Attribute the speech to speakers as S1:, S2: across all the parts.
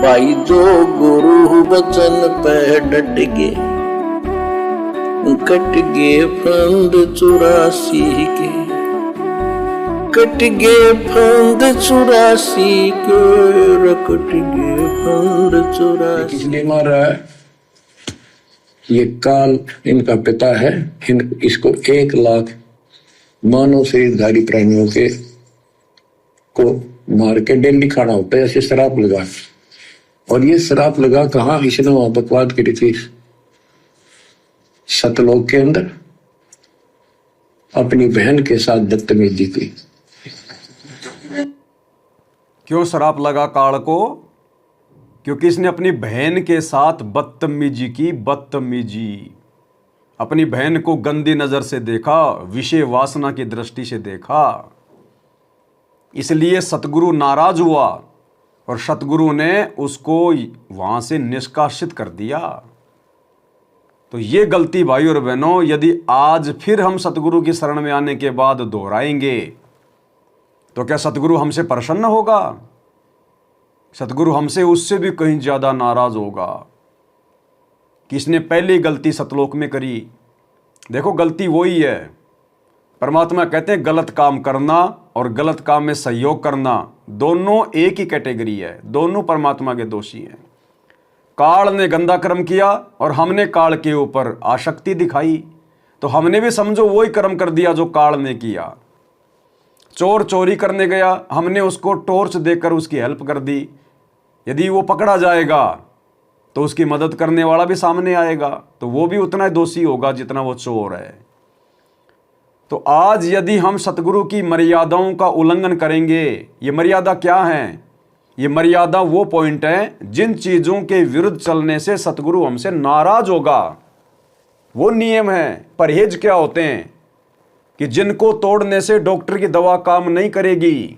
S1: भाई जो गुरु वचन पे डट गए, कट गए फंद 84 के, कट गए फंद 84 के, कट गए फंद 84।
S2: इसलिए मारा ये काल इनका पिता है। इसको 1 लाख मानव शरीरधारी प्राणियों के को मार के डेली खाना होता है, ऐसे शराब लगा। और ये शराब लगा कहाँ? इसने वहां बकवाद करी थी सतलोक के अंदर, अपनी बहन के साथ बदतमीजी की।
S3: क्यों शराब लगा काल को? क्योंकि इसने अपनी बहन के साथ बदतमीजी की। बदतमीजी, अपनी बहन को गंदी नजर से देखा, विषय वासना की दृष्टि से देखा, इसलिए सतगुरु नाराज हुआ और सतगुरु ने उसको वहां से निष्कासित कर दिया। तो ये गलती भाई और बहनों यदि आज फिर हम सतगुरु की शरण में आने के बाद दोहराएंगे तो क्या सतगुरु हमसे प्रसन्न होगा? सतगुरु हमसे उससे भी कहीं ज्यादा नाराज होगा। किसने पहली गलती सतलोक में करी? देखो गलती वही है। परमात्मा कहते हैं गलत काम करना और गलत काम में सहयोग करना दोनों एक ही कैटेगरी है, दोनों परमात्मा के दोषी हैं। काल ने गंदा कर्म किया और हमने काल के ऊपर आसक्ति दिखाई, तो हमने भी समझो वही कर्म कर दिया जो काल ने किया। चोर चोरी करने गया, हमने उसको टॉर्च देकर उसकी हेल्प कर दी। यदि वो पकड़ा जाएगा तो उसकी मदद करने वाला भी सामने आएगा, तो वो भी उतना ही दोषी होगा जितना वो चोर है। तो आज यदि हम सतगुरु की मर्यादाओं का उल्लंघन करेंगे, ये मर्यादा क्या है? ये मर्यादा वो पॉइंट है जिन चीजों के विरुद्ध चलने से सतगुरु हमसे नाराज होगा। वो नियम है। परहेज क्या होते हैं कि जिनको तोड़ने से डॉक्टर की दवा काम नहीं करेगी।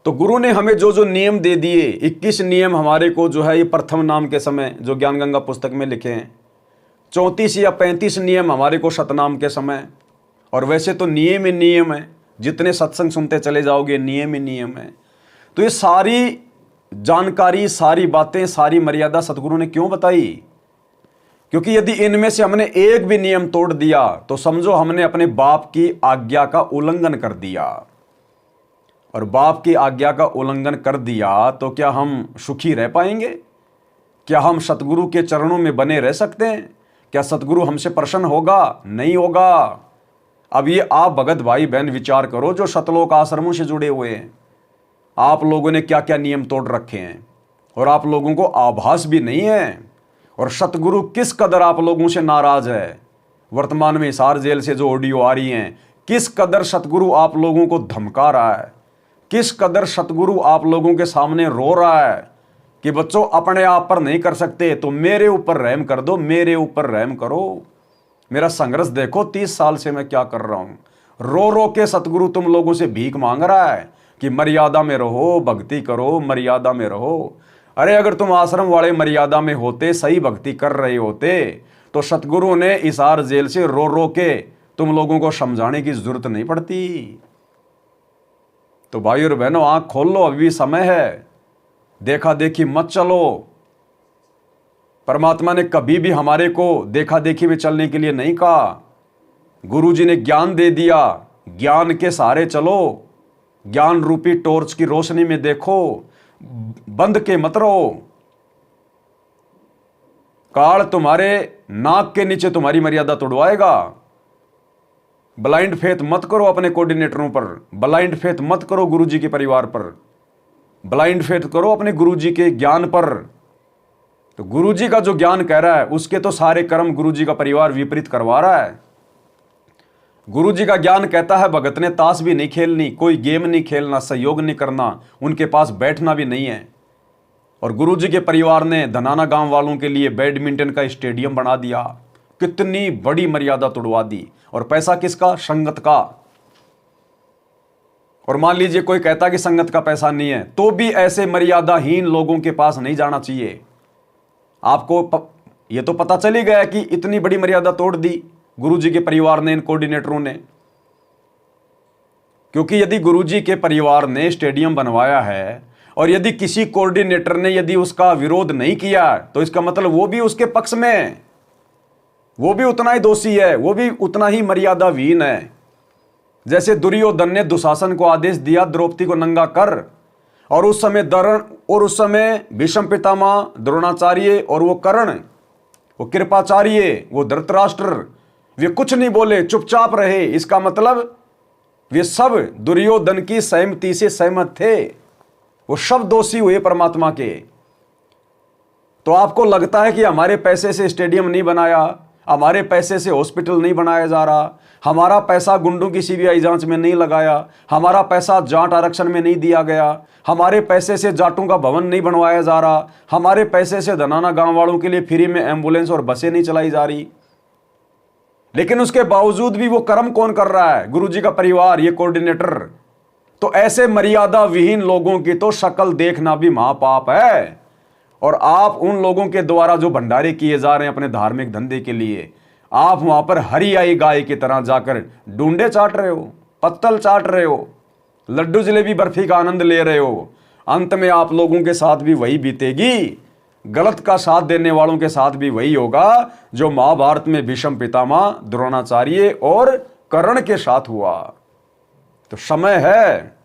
S3: तो गुरु ने हमें जो जो नियम दे दिए, 21 नियम हमारे को जो है ये प्रथम नाम के समय जो ज्ञान गंगा पुस्तक में लिखे हैं, 34 या 35 नियम हमारे को सतनाम के समय। और वैसे तो नियम ही नियम है, जितने सत्संग सुनते चले जाओगे नियम ही नियम है। तो ये सारी जानकारी, सारी बातें, सारी मर्यादा सतगुरु ने क्यों बताई? क्योंकि यदि इनमें से हमने एक भी नियम तोड़ दिया तो समझो हमने अपने बाप की आज्ञा का उल्लंघन कर दिया। और बाप की आज्ञा का उल्लंघन कर दिया तो क्या हम सुखी रह पाएंगे? क्या हम सतगुरु के चरणों में बने रह सकते हैं? क्या सतगुरु हमसे प्रसन्न होगा? नहीं होगा। अब ये आप भगत भाई बहन विचार करो जो सतलोक आश्रमों से जुड़े हुए हैं, आप लोगों ने क्या क्या नियम तोड़ रखे हैं और आप लोगों को आभास भी नहीं है। और सतगुरु किस कदर आप लोगों से नाराज है। वर्तमान में हिसार जेल से जो ऑडियो आ रही हैं, किस कदर सतगुरु आप लोगों को धमका रहा है, किस कदर सतगुरु आप लोगों के सामने रो रहा है कि बच्चों अपने आप पर नहीं कर सकते तो मेरे ऊपर रहम कर दो, मेरे ऊपर रहम करो। मेरा संघर्ष देखो, 30 साल से मैं क्या कर रहा हूं। रो रो के सतगुरु तुम लोगों से भीख मांग रहा है कि मर्यादा में रहो, भक्ति करो, मर्यादा में रहो। अरे अगर तुम आश्रम वाले मर्यादा में होते, सही भक्ति कर रहे होते, तो सतगुरु ने हिसार जेल से रो रो के तुम लोगों को समझाने की जरूरत नहीं पड़ती। तो भाई और बहनों आंख खोल लो, अभी भी समय है। देखा देखी मत चलो। परमात्मा ने कभी भी हमारे को देखा देखी में चलने के लिए नहीं कहा। गुरु जी ने ज्ञान दे दिया, ज्ञान के सहारे चलो, ज्ञान रूपी टॉर्च की रोशनी में देखो, बंद के मत रहो। काल तुम्हारे नाक के नीचे तुम्हारी मर्यादा तोड़वाएगा। ब्लाइंड फेथ मत करो अपने कोऑर्डिनेटरों पर, ब्लाइंड फेथ मत करो गुरुजी के परिवार पर, ब्लाइंड फेथ करो अपने गुरुजी के ज्ञान पर। तो गुरुजी का जो ज्ञान कह रहा है उसके तो सारे कर्म गुरुजी का परिवार विपरीत करवा रहा है। गुरुजी का ज्ञान कहता है भगत ने ताश भी नहीं खेलनी, कोई गेम नहीं खेलना, सहयोग नहीं करना, उनके पास बैठना भी नहीं है। और गुरुजी के परिवार ने धनाना गांव वालों के लिए बैडमिंटन का स्टेडियम बना दिया। कितनी बड़ी मर्यादा तोड़वा दी। और पैसा किसका? संगत का। और मान लीजिए कोई कहता कि संगत का पैसा नहीं है, तो भी ऐसे मर्यादाहीन लोगों के पास नहीं जाना चाहिए। आपको ये तो पता चल ही गया कि इतनी बड़ी मर्यादा तोड़ दी गुरुजी के परिवार ने, इन कोऑर्डिनेटरों ने। क्योंकि यदि गुरुजी के परिवार ने स्टेडियम बनवाया है और यदि किसी कोऑर्डिनेटर ने यदि उसका विरोध नहीं किया तो इसका मतलब वो भी उसके पक्ष में है, वो भी उतना ही दोषी है, वो भी उतना ही मर्यादाहीन है। जैसे दुर्योधन ने दुशासन को आदेश दिया द्रौपदी को नंगा कर, और उस समय भीष्म पितामह, द्रोणाचार्य और वो कर्ण, वो कृपाचार्य, वो धृतराष्ट्र, वे कुछ नहीं बोले, चुपचाप रहे। इसका मतलब वे सब दुर्योधन की सहमति से सहमत थे, वो सब दोषी हुए परमात्मा के। तो आपको लगता है कि हमारे पैसे से स्टेडियम नहीं बनाया, हमारे पैसे से हॉस्पिटल नहीं बनाया जा रहा, हमारा पैसा गुंडों की सीबीआई जांच में नहीं लगाया, हमारा पैसा जाट आरक्षण में नहीं दिया गया, हमारे पैसे से जाटों का भवन नहीं बनवाया जा रहा, हमारे पैसे से धनाना गांव वालों के लिए फ्री में एम्बुलेंस और बसें नहीं चलाई जा रही, लेकिन उसके बावजूद भी वो कर्म कौन कर रहा है? गुरुजी का परिवार, ये कोऑर्डिनेटर। तो ऐसे मर्यादा विहीन लोगों की तो शक्ल देखना भी महापाप है। और आप उन लोगों के द्वारा जो भंडारे किए जा रहे हैं अपने धार्मिक धंधे के लिए, आप वहां पर हरी आई गाय की तरह जाकर डूंडे चाट रहे हो, पत्तल चाट रहे हो, लड्डू जलेबी बर्फी का आनंद ले रहे हो। अंत में आप लोगों के साथ भी वही बीतेगी, गलत का साथ देने वालों के साथ भी वही होगा जो महाभारत में भीष्म पितामह, द्रोणाचार्य और कर्ण के साथ हुआ। तो समय है,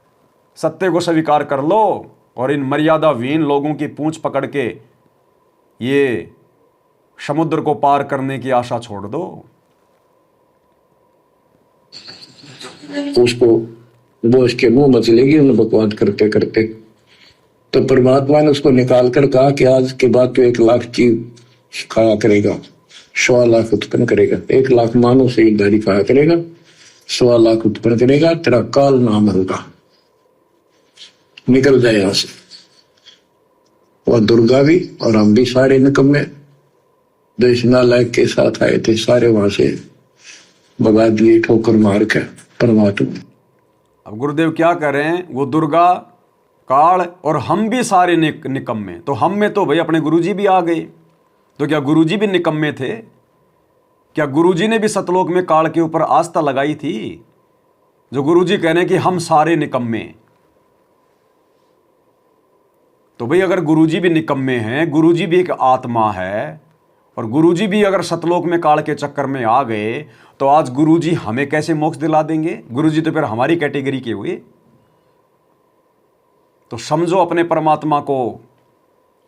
S3: सत्य को स्वीकार कर लो और इन मर्यादाहीन लोगों की पूंछ पकड़ के ये समुद्र को पार करने की आशा छोड़ दो।
S2: उसको वो इसके मुंह मचलेगी उन्हें बकवास करते करते। तो परमात्मा ने उसको निकाल कर कहा कि आज के बाद तो 1 लाख जीव खाया करेगा, 1.25 लाख उत्पन्न करेगा, 1 लाख मानव से एक दारी खाया करेगा, 1.25 लाख उत्पन्न करेगा, तेरा काल नाम होगा, निकल जाए यहां से। और दुर्गा भी और हम भी सारे निकम्मे देश नालायक के साथ आए थे, सारे वहां से भगा दिए ठोकर मार के परमात्मा।
S3: अब गुरुदेव क्या करें? वो दुर्गा, काल और हम भी सारे निकम्मे। तो हम में तो भाई अपने गुरुजी भी आ गए। तो क्या गुरुजी भी निकम्मे थे? क्या गुरुजी ने भी सतलोक में काल के ऊपर आस्था लगाई थी? जो गुरुजी कह रहे हैं कि हम सारे निकम्मे। तो भाई अगर गुरुजी भी निकम्मे हैं, गुरुजी भी एक आत्मा है, और गुरुजी भी अगर सतलोक में काल के चक्कर में आ गए, तो आज गुरुजी हमें कैसे मोक्ष दिला देंगे? गुरुजी तो फिर हमारी कैटेगरी के हुए। तो समझो अपने परमात्मा को,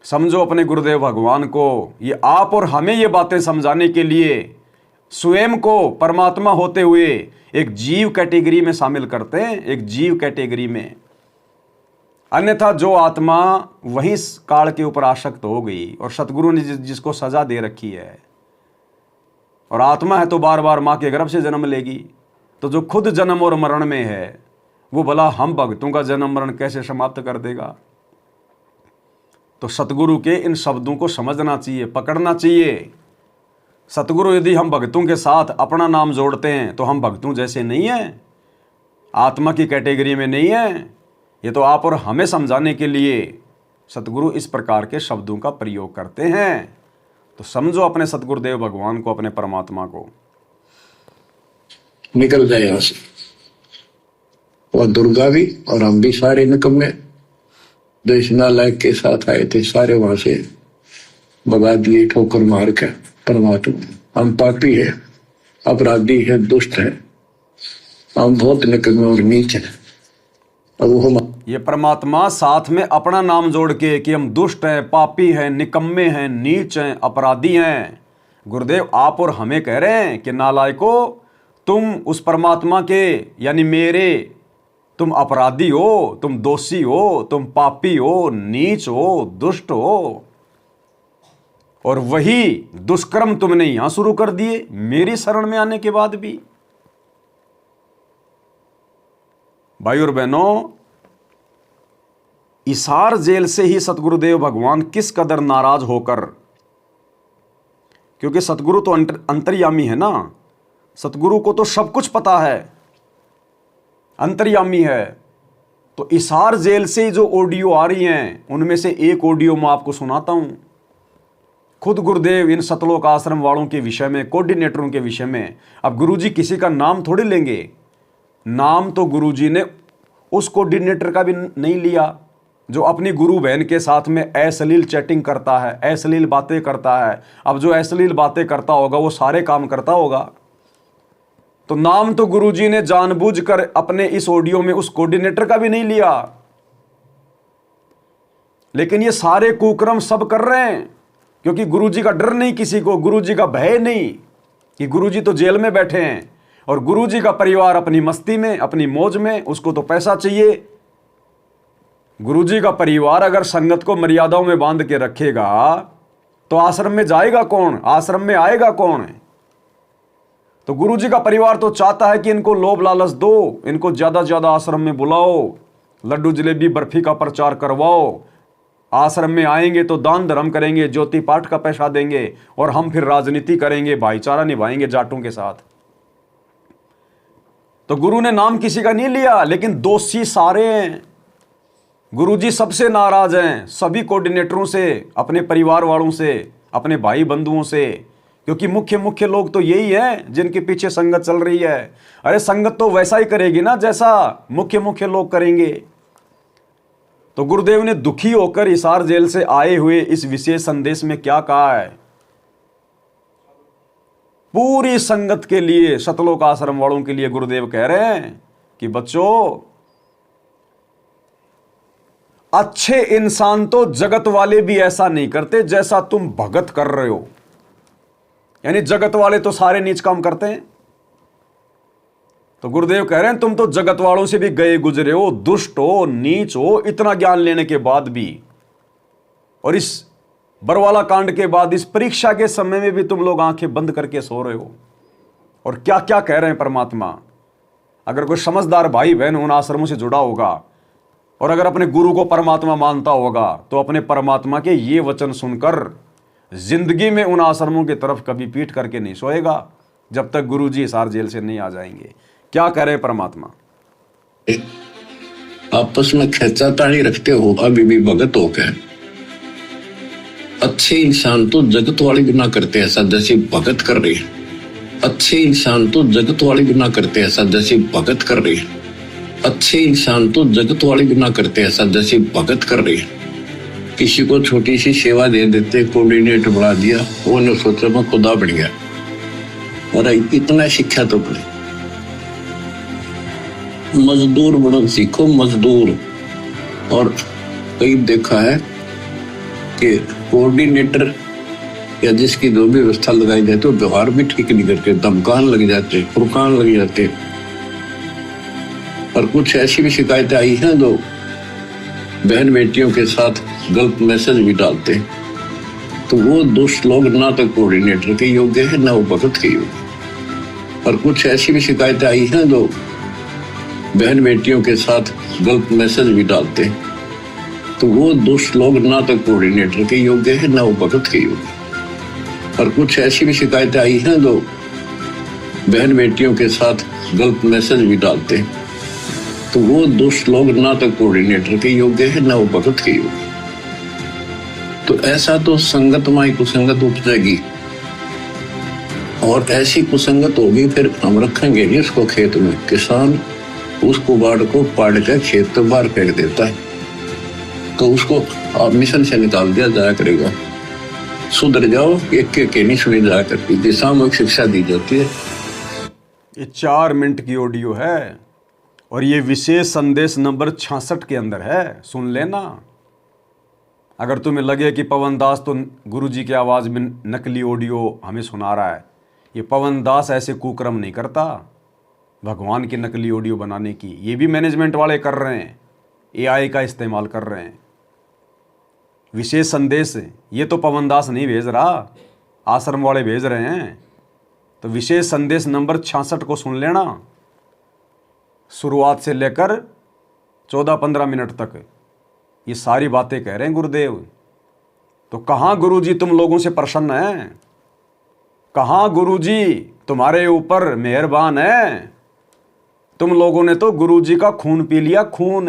S3: समझो अपने गुरुदेव भगवान को। ये आप और हमें ये बातें समझाने के लिए स्वयं को परमात्मा होते हुए एक जीव कैटेगरी में शामिल करते हैं, एक जीव कैटेगरी में। अन्यथा जो आत्मा वहीं काल के ऊपर आसक्त हो गई, और सतगुरु ने जिसको सजा दे रखी है, और आत्मा है तो बार बार मां के गर्भ से जन्म लेगी। तो जो खुद जन्म और मरण में है, वो भला हम भक्तों का जन्म मरण कैसे समाप्त कर देगा? तो सतगुरु के इन शब्दों को समझना चाहिए, पकड़ना चाहिए। सतगुरु यदि हम भक्तों के साथ अपना नाम जोड़ते हैं तो हम भक्तों जैसे नहीं हैं, आत्मा की कैटेगरी में नहीं है। ये तो आप और हमें समझाने के लिए सतगुरु इस प्रकार के शब्दों का प्रयोग करते हैं। तो समझो अपने सतगुरुदेव भगवान को, अपने परमात्मा को।
S2: निकल जाए यहां से। और दुर्गा भी और हम भी सारे निकम्मे देश नालायक के साथ आए थे, सारे वहां से भगा दिए ठोकर मार के परमात्मा। हम पापी है, अपराधी है, दुष्ट है, हम बहुत निकम्मे और नीच है।
S3: ये परमात्मा साथ में अपना नाम जोड़ के कि हम दुष्ट हैं, पापी हैं, निकम्मे हैं, नीच हैं, अपराधी हैं। गुरुदेव आप और हमें कह रहे हैं कि नालायको, तुम उस परमात्मा के यानी मेरे, तुम अपराधी हो, तुम दोषी हो, तुम पापी हो, नीच हो, दुष्ट हो, और वही दुष्कर्म तुमने यहां शुरू कर दिए मेरी शरण में आने के बाद भी। भाई और बहनों, इसार जेल से ही सतगुरुदेव भगवान किस कदर नाराज होकर, क्योंकि सतगुरु तो अंतर्यामी है ना, सतगुरु को तो सब कुछ पता है, अंतर्यामी है। तो इसार जेल से जो ऑडियो आ रही हैं, उनमें से एक ऑडियो मैं आपको सुनाता हूं। खुद गुरुदेव इन सतलोक आश्रम वालों के विषय में, कोऑर्डिनेटरों के विषय में। अब गुरुजी किसी का नाम थोड़ी लेंगे, नाम तो गुरुजी ने उस कोऑर्डिनेटर का भी नहीं लिया, जो अपनी गुरु बहन के साथ में अश्लील चैटिंग करता है, अश्लील बातें करता है। अब जो अश्लील बातें करता होगा वो सारे काम करता होगा। तो नाम तो गुरुजी ने जानबूझकर अपने इस ऑडियो में उस कोऑर्डिनेटर का भी नहीं लिया, लेकिन ये सारे कुक्रम सब कर रहे हैं क्योंकि गुरुजी का डर नहीं, किसी को गुरुजी का भय नहीं, कि गुरुजी तो जेल में बैठे हैं और गुरुजी का परिवार अपनी मस्ती में, अपनी मौज में, उसको तो पैसा चाहिए। गुरुजी का परिवार अगर संगत को मर्यादाओं में बांध के रखेगा तो आश्रम में जाएगा कौन, आश्रम में आएगा कौन? तो गुरुजी का परिवार तो चाहता है कि इनको लोभ लालच दो, इनको ज्यादा से ज्यादा आश्रम में बुलाओ, लड्डू जलेबी बर्फी का प्रचार करवाओ, आश्रम में आएंगे तो दान धर्म करेंगे, ज्योति पाठ का पैसा देंगे और हम फिर राजनीति करेंगे, भाईचारा निभाएंगे जाटों के साथ। तो गुरु ने नाम किसी का नहीं लिया, लेकिन दोषी सारे हैं। गुरुजी सबसे नाराज हैं, सभी कोऑर्डिनेटरों से, अपने परिवार वालों से, अपने भाई बंधुओं से, क्योंकि मुख्य लोग तो यही हैं जिनके पीछे संगत चल रही है। अरे संगत तो वैसा ही करेगी ना जैसा मुख्य लोग करेंगे। तो गुरुदेव ने दुखी होकर हिसार जेल से आए हुए इस विशेष संदेश में क्या कहा है? पूरी संगत के लिए, सतलोक आश्रम वालों के लिए गुरुदेव कह रहे हैं कि बच्चों, अच्छे इंसान तो जगत वाले भी ऐसा नहीं करते जैसा तुम भगत कर रहे हो। यानी जगत वाले तो सारे नीच काम करते हैं। तो गुरुदेव कह रहे हैं तुम तो जगत वालों से भी गए गुजरे हो, दुष्ट हो, नीच हो, इतना ज्ञान लेने के बाद भी, और इस बरवाला कांड के बाद इस परीक्षा के समय में भी तुम लोग आंखें बंद करके सो रहे हो। और क्या क्या कह रहे हैं परमात्मा। अगर कोई समझदार भाई बहन उन आश्रमों से जुड़ा होगा और अगर अपने गुरु को परमात्मा मानता होगा तो अपने परमात्मा के ये वचन सुनकर जिंदगी में उन आश्रमों की तरफ कभी पीठ करके नहीं सोएगा जब तक गुरुजी हिसार जेल से नहीं आ जाएंगे। क्या कह रहे परमात्मा?
S2: आपस में खेचातानी रखते हो अभी भी भगत हो गए। अच्छे इंसान तो जगत वाले भी ना करते ऐसा जैसे भगत कर रहे हैं। अच्छे इंसान तो जगत वाले भी ना करते ऐसा जैसे भगत कर रहे हैं। अच्छे इंसान तो जगत वाले भी ना करते ऐसा जैसे भगत कर रहे हैं। किसी को छोटी सी सेवा दे देते, कोऑर्डिनेटर बना दिया, वो ने सोचा मैं खुदा बन गया। और इतना शिक्षा तो पड़े, मजदूर बनो सीखो, मजदूर। और कई देखा है कि कोऑर्डिनेटर या जिसकी जो भी व्यवस्था लगाई जाती है व्यवहार भी ठीक नहीं करते, धमकान लग जाते, फुरकान लग जाते। और कुछ ऐसी भी शिकायतें आई हैं जो बहन बेटियों के साथ गलत मैसेज भी डालते हैं। तो वो दुष्ट लोग ना तो कोऑर्डिनेटर के योग्य है ना वो भगत के योग्य। और कुछ ऐसी भी शिकायतें आई हैं जो बहन बेटियों के साथ गलत मैसेज भी डालते हैं। तो वो दुष्ट लोग ना तो कोऑर्डिनेटर के योग्य है ना वो भगत के योग्य। और कुछ ऐसी भी शिकायतें आई हैं जो बहन बेटियों के साथ गलत मैसेज भी डालते हैं। तो वो दुष्ट लोग ना तो कोऑर्डिनेटर के योग्य है ना वो भगत के योग्य। तो ऐसा तो संगत में कुसंगत उपजेगी और ऐसी कुसंगत होगी फिर हम रखेंगे नहीं उसको खेत में। किसान उस कुबाड़ को पाड़ कर खेत तो बाहर फेंक देता है, तो उसको मिशन से निकाल दिया जाया करेगा। सुधर जाओ, एक के नहीं सुनी जाया करती, दिशात्मक शिक्षा दी जाती है।
S3: ये 4 मिनट की ऑडियो है और ये विशेष संदेश नंबर 66 के अंदर है, सुन लेना। अगर तुम्हें लगे कि पवन दास तो गुरुजी की आवाज़ में नकली ऑडियो हमें सुना रहा है, ये पवन दास ऐसे कुकर्म नहीं करता भगवान की नकली ऑडियो बनाने की। ये भी मैनेजमेंट वाले कर रहे हैं, AI का इस्तेमाल कर रहे हैं। विशेष संदेश ये तो पवन दास नहीं भेज रहा, आश्रम वाले भेज रहे हैं। तो विशेष संदेश नंबर 66 को सुन लेना, शुरुआत से लेकर 14-15 मिनट तक ये सारी बातें कह रहे हैं गुरुदेव। तो कहाँ गुरुजी तुम लोगों से प्रसन्न हैं? कहाँ गुरुजी तुम्हारे ऊपर मेहरबान है? तुम लोगों ने तो गुरुजी का खून पी लिया, खून।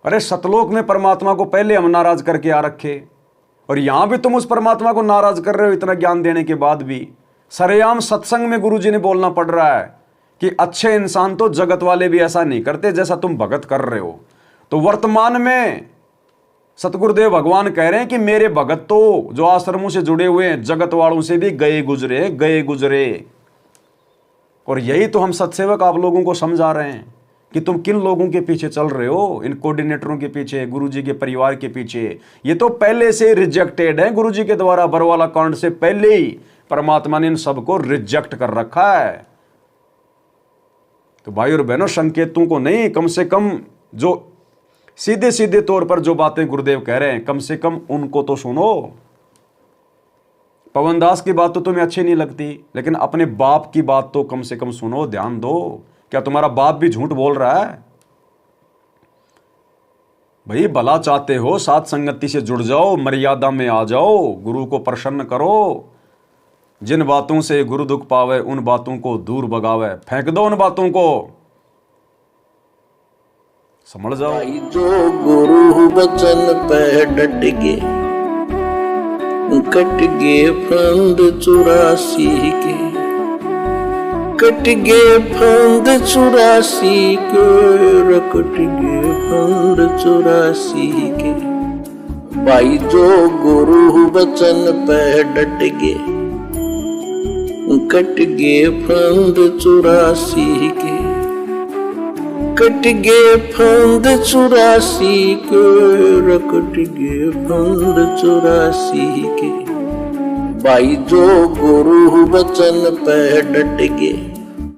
S3: अरे सतलोक में परमात्मा को पहले हम नाराज करके आ रखे और यहां भी तुम उस परमात्मा को नाराज कर रहे हो इतना ज्ञान देने के बाद भी। सरेआम सत्संग में गुरुजी ने बोलना पड़ रहा है कि अच्छे इंसान तो जगत वाले भी ऐसा नहीं करते जैसा तुम भगत कर रहे हो। तो वर्तमान में सतगुरुदेव भगवान कह रहे हैं कि मेरे भगत तो जो आश्रमों से जुड़े हुए हैं जगत वालों से भी गए गुजरे। और यही तो हम सत्सेवक आप लोगों को समझा रहे हैं कि तुम किन लोगों के पीछे चल रहे हो, इन कोऑर्डिनेटरों के पीछे, गुरुजी के परिवार के पीछे। ये तो पहले से रिजेक्टेड है गुरुजी के द्वारा, बरवाला कांड से पहले ही परमात्मा ने इन सबको रिजेक्ट कर रखा है। तो भाई और बहनों, संकेतों को नहीं, कम से कम जो सीधे सीधे तौर पर जो बातें गुरुदेव कह रहे हैं कम से कम उनको तो सुनो। पवन दास की बात तो तुम्हें अच्छी नहीं लगती, लेकिन अपने बाप की बात तो कम से कम सुनो, ध्यान दो। क्या तुम्हारा बाप भी झूठ बोल रहा है? भाई भला चाहते हो, साथ संगति से जुड़ जाओ, मर्यादा में आ जाओ, गुरु को प्रसन्न करो। जिन बातों से गुरु दुख पावे उन बातों को दूर भगावे, फेंक दो उन बातों को, समझ जाओ।
S1: भाई जो गुरु वचन पे डट गे, कट गे फंद 84 के, कट गे फंद 84 के, कट गे फंद 84 के। भाई जो गुरु वचन पे डट गे, कट गे फंद 84 के, कट गे फंद 84 के, कट गे फंद 84 के। भाई जो गुरु वचन पे डट गे,